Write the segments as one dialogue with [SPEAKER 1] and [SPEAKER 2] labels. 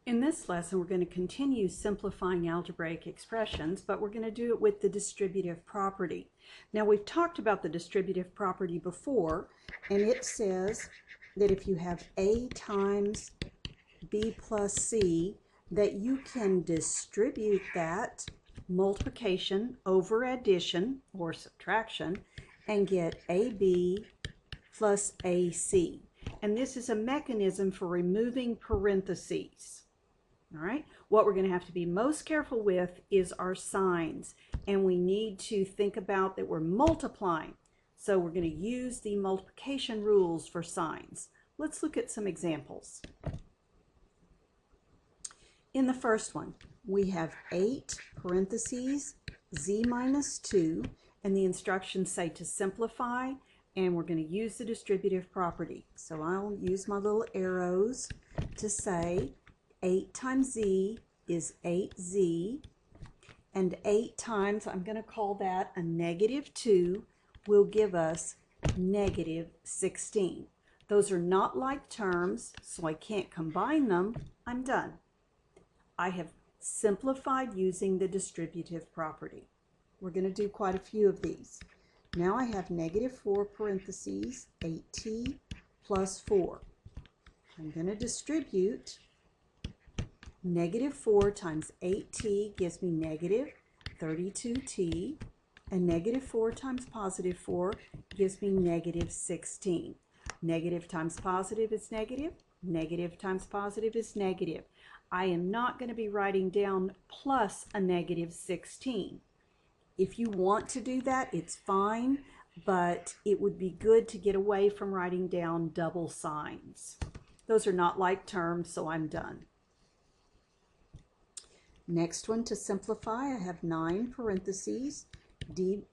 [SPEAKER 1] In this lesson, we're going to continue simplifying algebraic expressions, but we're going to do it with the distributive property. Now, we've talked about the distributive property before, and it says that if you have A times B plus C, that you can distribute that multiplication over addition or subtraction and get AB plus AC. And this is a mechanism for removing parentheses. All right, what we're going to have to be most careful with is our signs, and we need to think about that we're multiplying. So we're going to use the multiplication rules for signs. Let's look at some examples. In the first one, we have 8 parentheses z minus 2, and the instructions say to simplify, and we're going to use the distributive property. So I'll use my little arrows to say 8 times z is 8z, and 8 times, I'm going to call that a negative 2, will give us negative 16. Those are not like terms, so I can't combine them. I'm done. I have simplified using the distributive property. We're going to do quite a few of these. Now I have negative 4 parentheses 8t plus 4. I'm going to distribute. Negative 4 times 8t gives me negative 32t, and negative 4 times positive 4 gives me negative 16. Negative times positive is negative. Negative times positive is negative. I am not going to be writing down plus a negative 16. If you want to do that, it's fine, but it would be good to get away from writing down double signs. Those are not like terms, so I'm done. Next one, to simplify, I have 9 parentheses d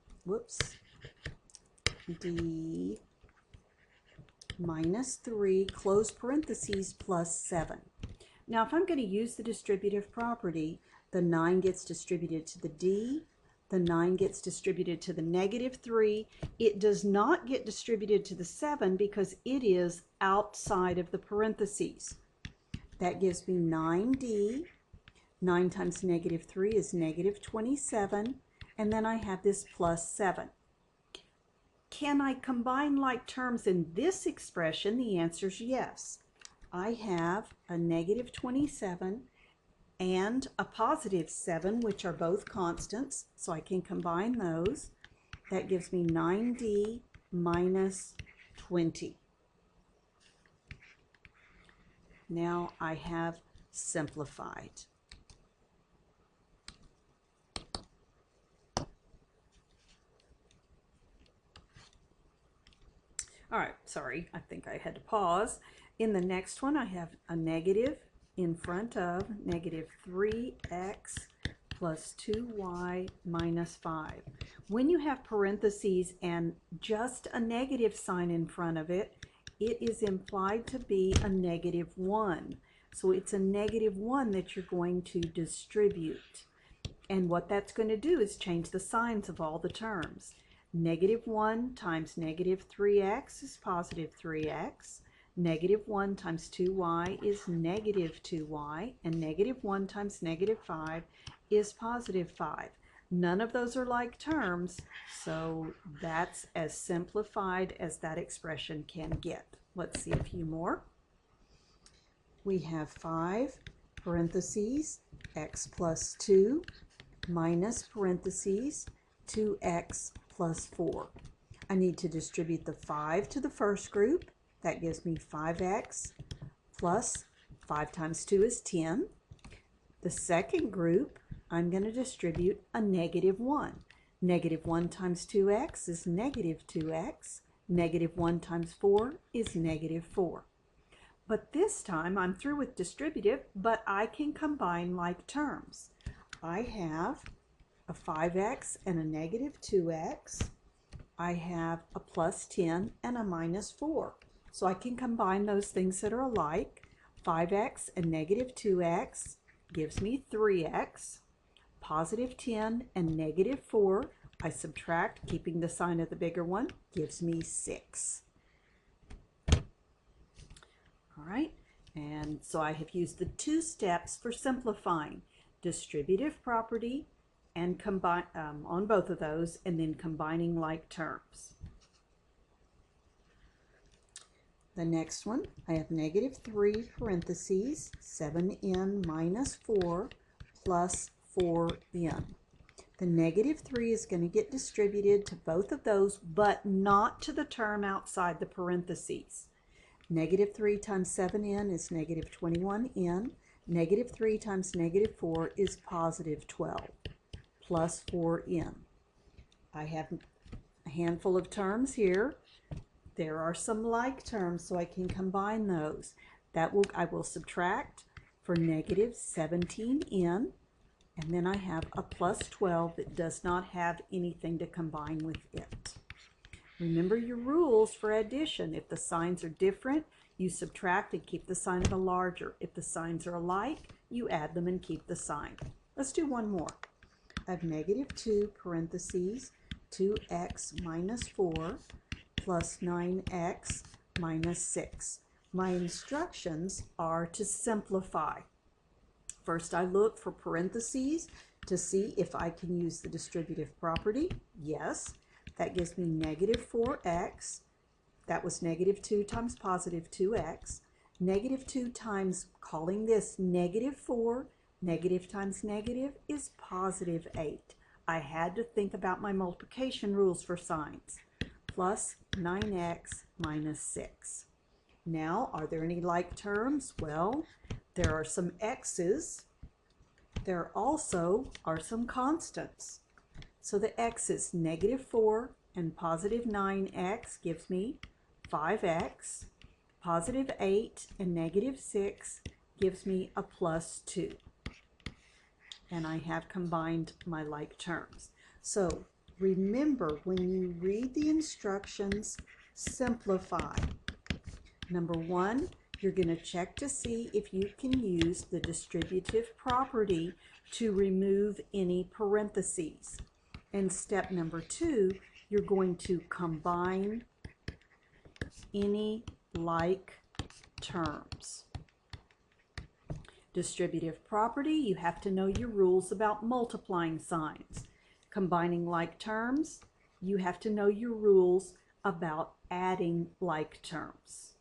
[SPEAKER 1] minus 3 close parentheses plus 7. Now, if I'm going to use the distributive property, the 9 gets distributed to the d, the 9 gets distributed to the negative 3. It does not get distributed to the 7 because it is outside of the parentheses. That gives me 9d. 9 times negative 3 is negative 27, and then I have this plus 7. Can I combine like terms in this expression? The answer is yes. I have a negative 27 and a positive 7, which are both constants, so I can combine those. That gives me 9d minus 20. Now I have simplified. All right, sorry, I think I had to pause. In the next one, I have a negative in front of negative 3x plus 2y minus 5. When you have parentheses and just a negative sign in front of it, it is implied to be a negative 1. So it's a negative 1 that you're going to distribute. And what that's going to do is change the signs of all the terms. Negative 1 times negative 3x is positive 3x. Negative 1 times 2y is negative 2y. And negative 1 times negative 5 is positive 5. None of those are like terms, so that's as simplified as that expression can get. Let's see a few more. We have 5 parentheses x plus 2 minus parentheses 2x plus 4. I need to distribute the 5 to the first group. That gives me 5x plus 5 times 2 is 10. The second group, I'm going to distribute a negative 1. Negative 1 times 2x is negative 2x. Negative 1 times 4 is negative 4. But this time I'm through with distributive, but I can combine like terms. I have a 5x and a negative 2x. I have a plus 10 and a minus 4. So I can combine those things that are alike. 5x and negative 2x gives me 3x. Positive 10 and negative 4, I subtract, keeping the sign of the bigger one, gives me 6. All right, And so I have used the two steps for simplifying: distributive property and combine on both of those, and then combining like terms. The next one, I have -3 parentheses 7n minus 4 plus 4n. The -3 is going to get distributed to both of those, but not to the term outside the parentheses. -3 times 7n is -21n. -3 times -4 is +12, plus 4n. I have a handful of terms here. There are some like terms, so I can combine those. I will subtract for -17n, and then I have a +12 that does not have anything to combine with it. Remember your rules for addition. If the signs are different, you subtract and keep the sign of the larger. If the signs are alike, you add them and keep the sign. Let's do one more. I have -2 parentheses 2x minus 4 plus 9x minus 6. My instructions are to simplify. First, I look for parentheses to see if I can use the distributive property. Yes, that gives me -4x. That was -2 times +2x. -2 times, calling this -4, negative times negative is +8. I had to think about my multiplication rules for signs. Plus 9x minus 6. Now, are there any like terms? Well, there are some x's. There also are some constants. So the x's, -4 and +9x gives me 5x. +8 and -6 gives me a +2. And I have combined my like terms. So remember, when you read the instructions, simplify. Number 1, you're going to check to see if you can use the distributive property to remove any parentheses. And step number 2, you're going to combine any like terms. Distributive property, you have to know your rules about multiplying signs. Combining like terms, you have to know your rules about adding like terms.